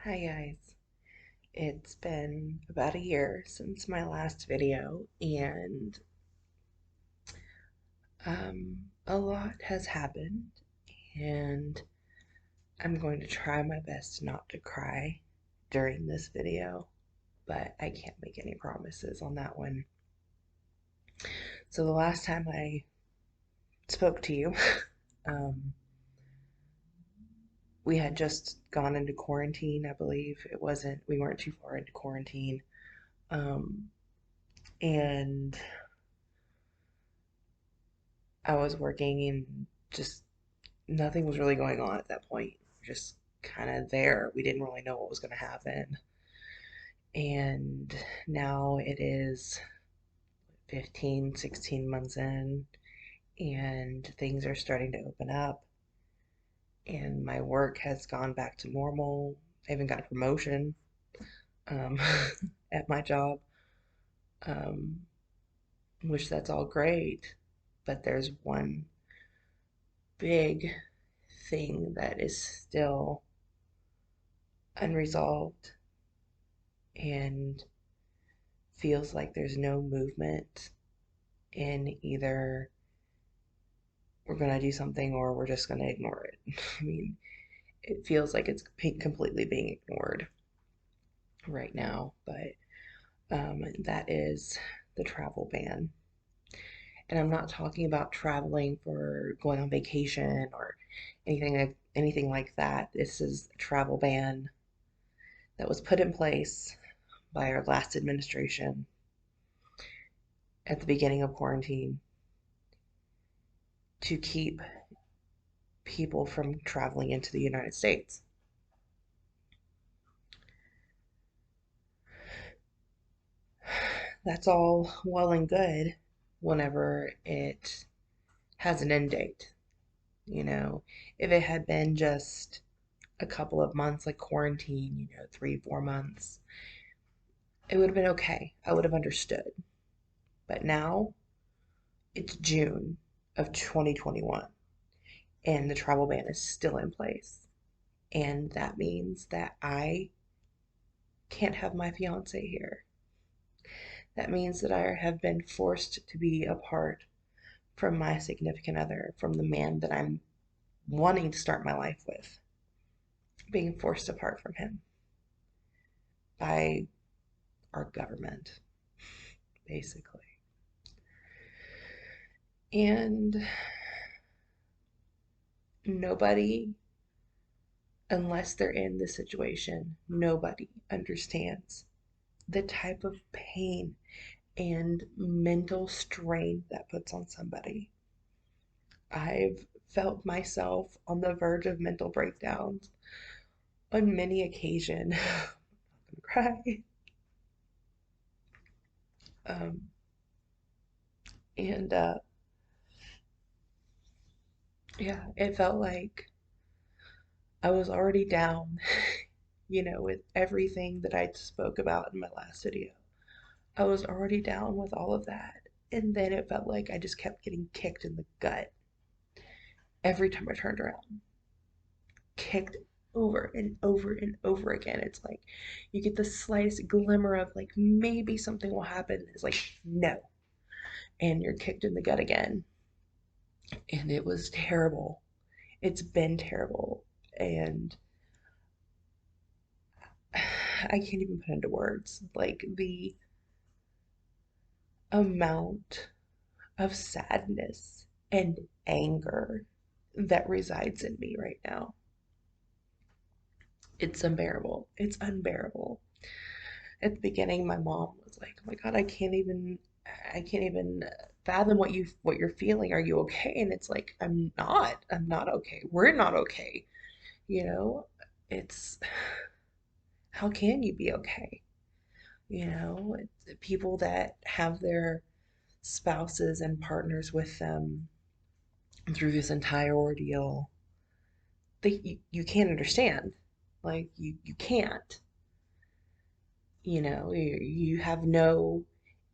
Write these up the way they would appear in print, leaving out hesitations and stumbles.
Hi guys. It's been about a year since my last video, and a lot has happened, and I'm going to try my best not to cry during this video, but I can't make any promises on that one. So the last time I spoke to you, um, we had just gone into quarantine, I believe. We weren't too far into quarantine. Um, and I was working and just nothing was really going on at that point. Just kind of there. We didn't really know what was going to happen. And now it is 15, 16 months in, and things are starting to open up. And my work has gone back to normal. I even got a promotion um, at my job, um, which that's all great. But there's one big thing that is still unresolved and feels like there's no movement in either we're going to do something or we're just going to ignore it. I mean, it feels like it's completely being ignored right now, but that is the travel ban. And I'm not talking about traveling for going on vacation or anything like that. This is a travel ban that was put in place by our last administration at the beginning of quarantine to keep people from traveling into the United States. That's all well and good whenever it has an end date. You know, if it had been just a couple of months, like quarantine, 3, 4 months, it would have been okay. I would have understood. But now it's June of 2021 and the travel ban is still in place. And that means that I can't have my fiance here. That means that I have been forced to be apart from my significant other, from the man that I'm wanting to start my life with, being forced apart from him by our government, basically. And nobody, unless they're in this situation, nobody understands the type of pain and mental strain that puts on somebody. I've felt myself on the verge of mental breakdowns on many occasions. I'm gonna cry. Um, and yeah, it felt like I was already down, with everything that I spoke about in my last video. I was already down with all of that. And then it felt like I just kept getting kicked in the gut every time I turned around. Kicked over and over and over again. It's like you get the slightest glimmer of like maybe something will happen. It's like, no. And you're kicked in the gut again. And it was terrible. It's been terrible. And I can't even put into words like the amount of sadness and anger that resides in me right now. It's unbearable. It's unbearable. At the beginning, my mom was like, "Oh my God, I can't even fathom what you're feeling. Are you okay?" And it's like, I'm not. I'm not okay. We're not okay. You know, it's how can you be okay? It's people that have their spouses and partners with them through this entire ordeal, you can't understand. Like you can't. You have no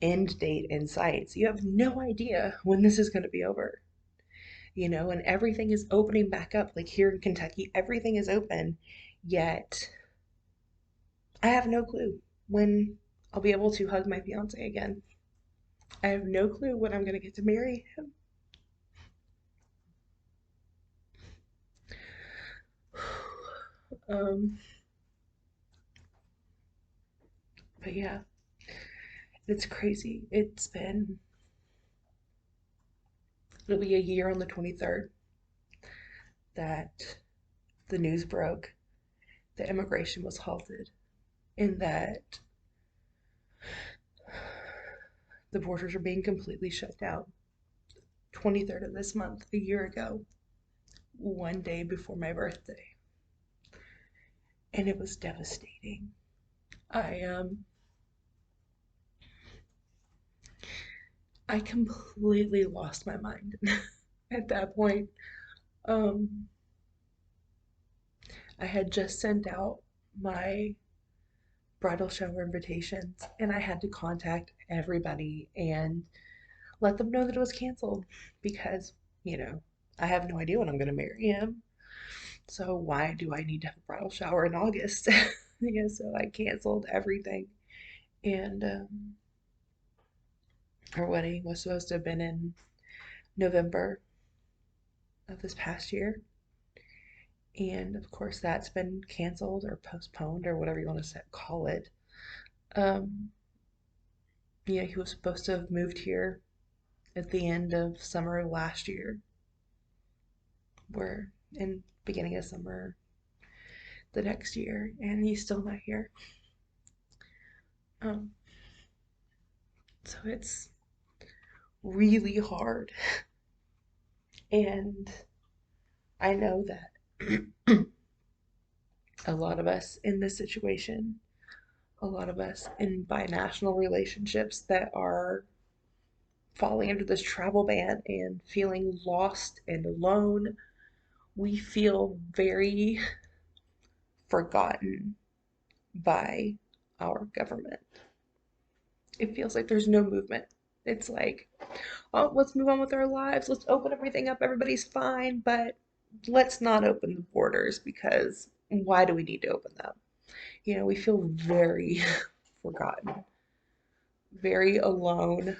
end date in sight. So you have no idea when this is going to be over. And everything is opening back up. Like here in Kentucky, everything is open, yet I have no clue when I'll be able to hug my fiance again. I have no clue when I'm gonna get to marry him. Um, but yeah, it's crazy. It'll be a year on the 23rd that the news broke that immigration was halted and that the borders are being completely shut down. 23rd of this month, a year ago, one day before my birthday. And it was devastating. I um I completely lost my mind at that point. Um I had just sent out my bridal shower invitations and I had to contact everybody and let them know that it was canceled because, you know, I have no idea when I'm going to marry him. So why do I need to have a bridal shower in August? Yeah, so I canceled everything. And our wedding was supposed to have been in November of this past year. And of course, that's been canceled or postponed or whatever you want to call it. Um, yeah, he was supposed to have moved here at the end of summer of last year. We're in beginning of summer the next year, and he's still not here. Um, so it's really hard. And I know that a lot of us in this situation, a lot of us in binational relationships that are falling under this travel ban and feeling lost and alone, we feel very forgotten by our government. It feels like there's no movement. It's like, oh, let's move on with our lives. Let's open everything up. Everybody's fine, but let's not open the borders because why do we need to open them? You know, we feel very forgotten, very alone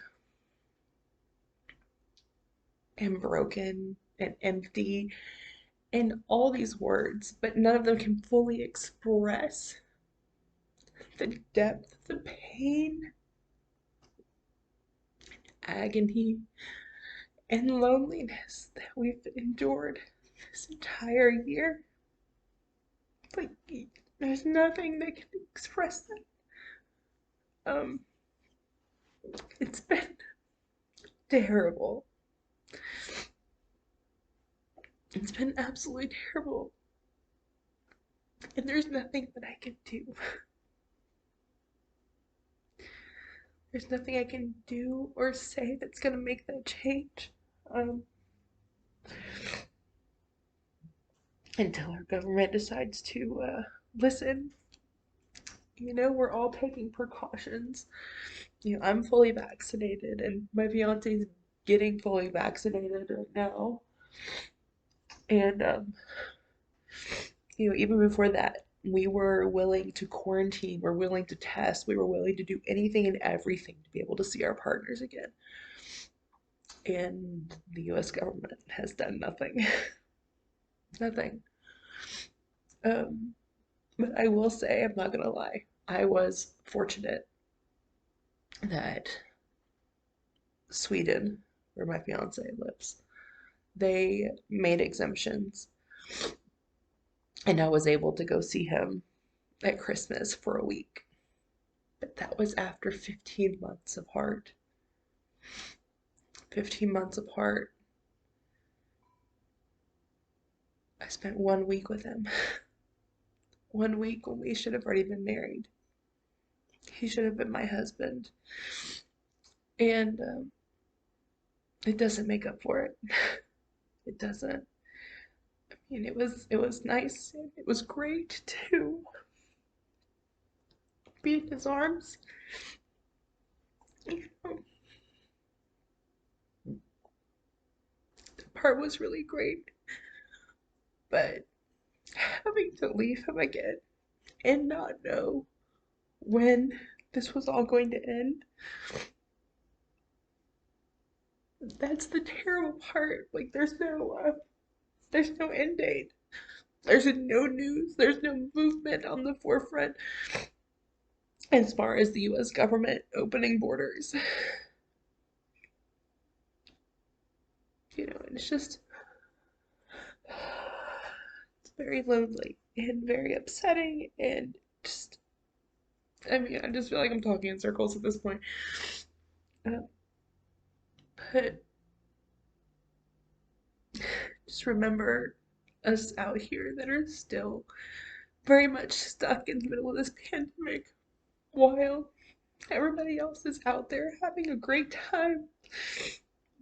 and broken and empty and all these words, but none of them can fully express the depth, the pain, agony, and loneliness that we've endured this entire year. Like, there's nothing that can express that. Um, it's been terrible. It's been absolutely terrible. And there's nothing that I can do. There's nothing I can do or say that's gonna make that change. Um, until our government decides to listen. You know, we're all taking precautions. You know, I'm fully vaccinated, and my fiance's getting fully vaccinated right now. And you know, even before that, we were willing to quarantine, we're willing to test, we were willing to do anything and everything to be able to see our partners again. And the US government has done nothing. Nothing. Um, but I will say, I'm not gonna lie, I was fortunate that Sweden, where my fiance lives, they made exemptions and I was able to go see him at Christmas for a week. But that was after 15 months apart. 15 months apart. I spent 1 week with him. 1 week when we should have already been married. He should have been my husband. And it doesn't make up for it. It doesn't. I mean, it was nice. It was great to be in his arms. You know, the part was really great. But having to leave him again and not know when this was all going to end. That's the terrible part. Like there's no end date. There's no news. There's no movement on the forefront as far as the U.S. government opening borders. You know, and it's very lonely and very upsetting and just, I mean, I just feel like I'm talking in circles at this point. Uh, but just remember us out here that are still very much stuck in the middle of this pandemic while everybody else is out there having a great time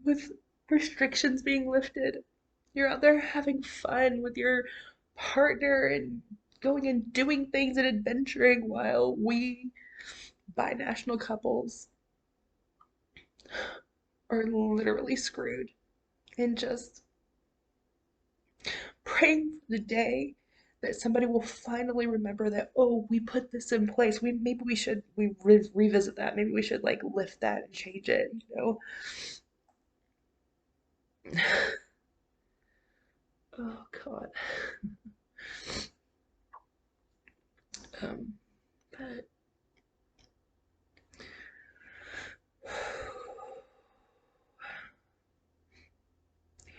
with restrictions being lifted. You're out there having fun with your partner and going and doing things and adventuring while we, binational couples, are literally screwed. And just praying for the day that somebody will finally remember that, oh, we put this in place. Maybe we should revisit that. Maybe we should like lift that and change it, you know. Oh God. Um, but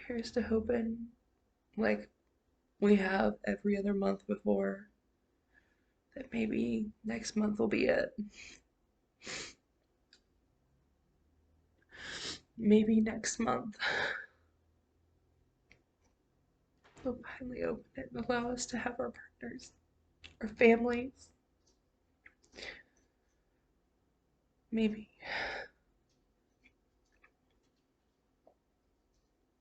here's to hoping, like we have every other month before, that maybe next month will be it. Maybe next month they'll finally open it and allow us to have our partners, our families. Maybe.